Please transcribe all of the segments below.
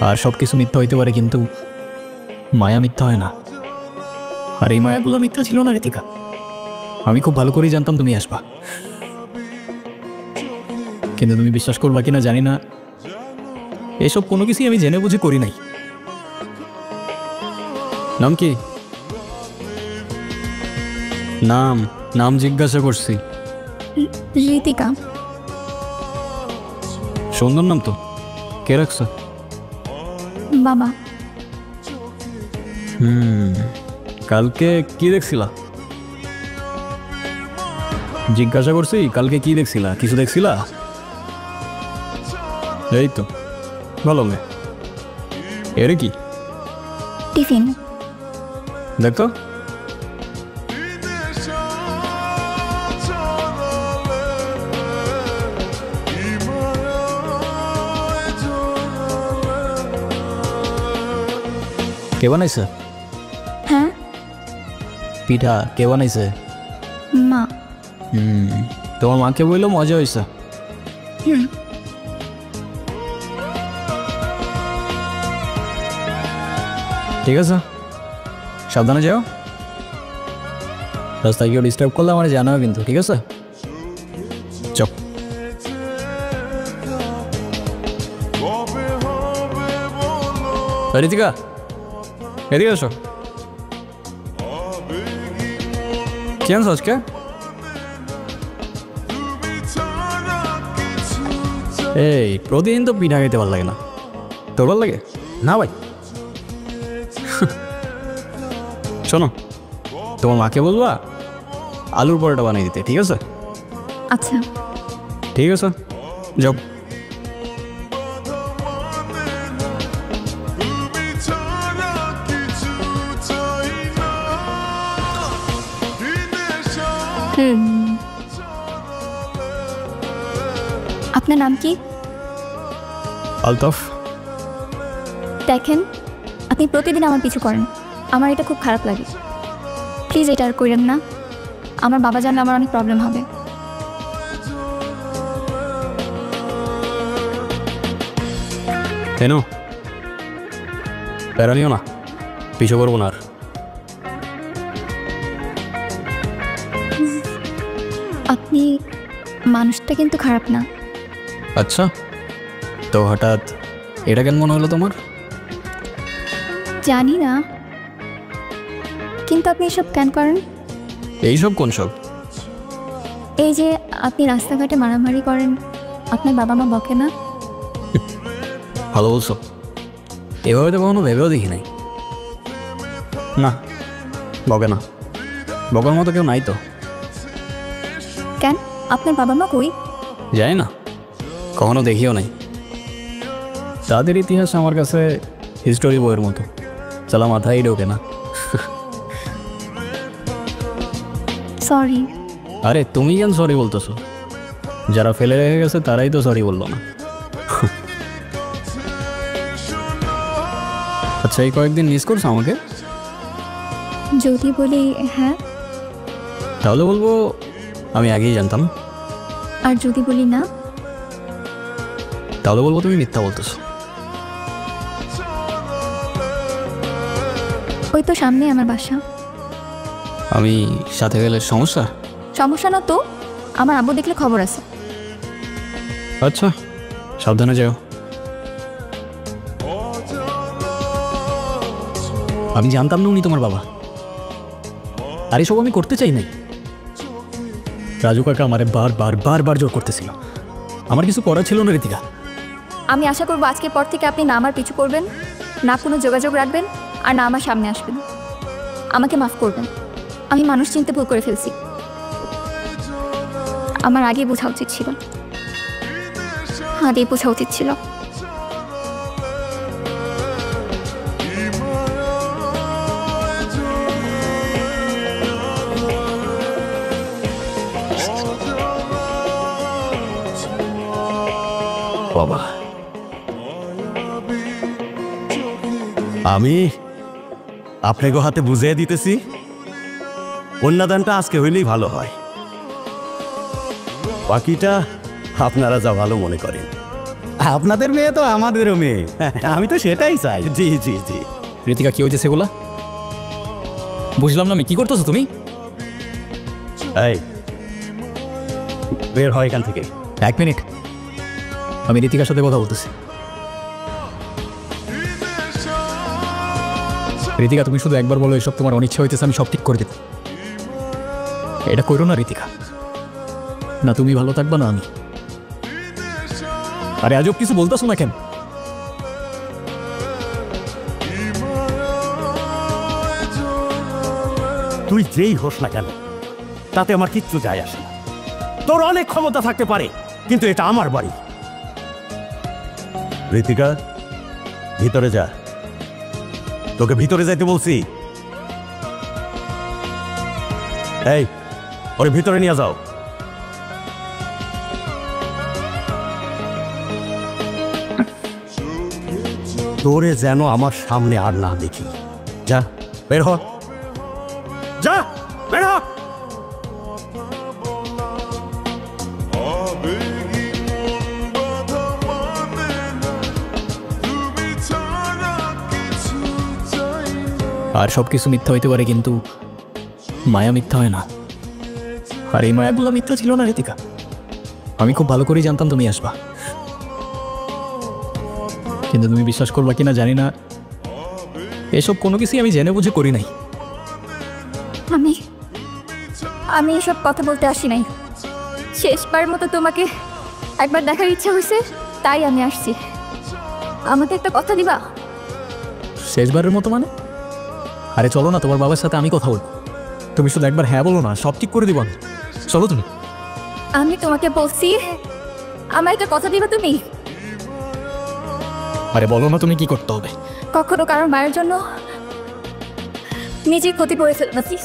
আর সব কিছু মিথ্যা হইতে পারে, কিন্তু মায়া মিথ্যা হয় না। আর এই মায়াগুলো মিথ্যা ছিল না ঋতিকা। আমি খুব ভালো করেই জানতাম তুমি আসবা, কিন্তু তুমি বিশ্বাস করবা কিনা জানি না, এসব কোনো কিছুই আমি জেনে বুঝে করি নাই। নাম কি? নাম নাম জিজ্ঞাসা করছি। ঋতিকা। সুন্দর নাম তো, কে রাখছো? বাবা। কালকে কি দেখছিলা? জিজ্ঞাসা করছি কালকে কি দেখছিলা, কিছু দেখছিলা? এই তো ভালো মেয়ে। এরে কি? টিফিন। দেখো কে বানাইছে? হ্যাঁ, পিঠা কে বানাইছে? মা। তোমার মাকে বললো মজা হয়েছে। ঠিক আছে, সাবধানে যাও। রাস্তায় কেউ ডিস্টার্ব করলে আমার জানাও কিন্তু, ঠিক আছে? চপ। ঋতিকা এদিকে আসো। কি আনছো আজকে? এই প্রতিদিন তো পিঠা খেতে ভালো লাগে না, তোর ভালো লাগে না ভাই? শোনো, তোমার মাকে বলবা আলুর পরোটা বানিয়ে দিতে, ঠিক আছে? আচ্ছা ঠিক আছে, যাও। আপনার নাম কি? আলতাফ। দেখেন, আপনি প্রতিদিন আমার পিছু করেন, আমার এটা খুব খারাপ লাগে। প্লিজ এটা আর করেন না, আমার বাবা জানলে আমার অনেক প্রবলেম হবে। কেন প্যারা নিও না, পিছু করবো না আর। আপনি মানুষটা কিন্তু খারাপ না। আচ্ছা, তো হঠাৎ এটা কেন মনে হলো তোমার? জানি না, কিন্তু আপনি এসব কেন করেন? এইসব কোন সব? এই যে আপনি রাস্তাঘাটে মারামারি করেন, আপনার বাবা মা বকে না? ভালো বলছো, এভাবে তো কখনো ভেবেও দেখি নাই। না, বকে না, বকার মতো কেউ নাই তো। কেন, আপনার বাবা মা কই? জানি না, কখনো দেখিও নাই। তাদের ইতিহাস আমার কাছে হিস্টোরি বইয়ের মতো, চালা মাথায় ঢোকে না। সরি। আরে তুমি কেন সরি বলতেছো? যারা ফেলে রেখে গেছে তারাই তো সরি বললো না। আচ্ছা, এই কয়েকদিন মিস করছো আমাকে? যদি বলি হ্যাঁ, তাহলে বলবো আমি আগেই জানতাম। আর যদি বলি না, তাহলে বলবো তুমি মিথ্যা বলতেছো। ওই তো সামনে আমার বাসা। আমি সাথে গেলে সমস্যা? সমস্যা না তো, আমার আব্বু দেখলে খবর আছে। আচ্ছা, সাবধানে যাও। আমি জানতাম না উনি তোমার বাবা, আর এসব আমি করতে চাই নাই। রাজু কাকা আমারে বারবার বারবার জোর করতেছিল, আমার কিছু করা ছিল না ঋতিকা। আমি আশা করবো আজকের পর থেকে আপনি না আমার পিছু করবেন, না কোনো যোগাযোগ রাখবেন, আর না আমার সামনে আসবেন। আমাকে মাফ করবেন, আমি মানুষ চিনতে ভুল করে ফেলছি। আমার আগে বোঝা উচিত ছিল, আগে বোঝা উচিত ছিল। বাবা, আমি আপনাকে হাতে বুঝিয়ে দিতেছি, কন্যাদানটা আজকে হইলেই ভালো হয়, বাকিটা আপনারা যা ভালো মনে করেন। আপনাদের মেয়ে তো আমাদেরও মেয়ে, আমি তো সেটাই চাই। জি জি জি। ঋতিকা কি হয়েছে সেগুলা? বুঝলাম না আমি, কি করতেছো তুমি? এই বের হয় এখান থেকে। 1 মিনিট, আমি ঋতিকার সাথে কথা বলতেছি। ঋতিকা, তুমি শুধু একবার বলো এসব তোমার অনিচ্ছা হইতেছে, আমি সব ঠিক করে দেব। এটা করো না ঋতিকা, না তুমি ভালো থাকবা না আমি। আরে আজব কিছু বলতেছো না কেন? তুই যেই হোস না কেন তাতে আমার কিচ্ছু যায় আসে না। তোর অনেক ক্ষমতা থাকতে পারে, কিন্তু এটা আমার বাড়ি। ঋতিকা, ভিতরে যা। তোকে ভিতরে যাইতে বলছি। এই, ওরে ভিতরে নিয়ে যাও। তোরে যেন আমার সামনে আর না দেখি। যা, বের হ। যা, বের হ। আর সব কিছু মিথ্যা হইতে পারে, কিন্তু মায়া মিথ্যা হয় না। আর এই মায়াগুলো মিথ্যা ছিল না ঋতিকা। আমি খুব ভালো করেই জানতাম তুমি আসবা, কিন্তু তুমি বিশ্বাস করবা কিনা জানি না, এসব কোনো কিছুই আমি জেনে বুঝে করি নাই। আমি আমি এসব কথা বলতে আসি নাই। শেষবার মতো তোমাকে একবার দেখার ইচ্ছা হয়েছে, তাই আমি আসছি। আমাকে একটা কথা দিবা? শেষবারের মতো মানে? আরে চলো না, তোমার বাবার সাথে আমি কথা বলবো। তুমি শুধু একবার হ্যাঁ বলো না, সব ঠিক করে দিব আমি। চলো তুমি। আমি তোমাকে বলছি, আমার একটা কথা দিবা তুমি? আরে বলো না তুমি কি করতে হবে। কখনো কারোর মায়ের জন্য নিজের ক্ষতি করে ফেল না প্লিজ।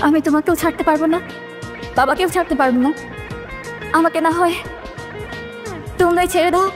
আমি তোমাকেও ছাড়তে পারবো না, বাবাকেও ছাড়তে পারবো না। আমাকে না হয় তোমরাই ছেড়ে দাও।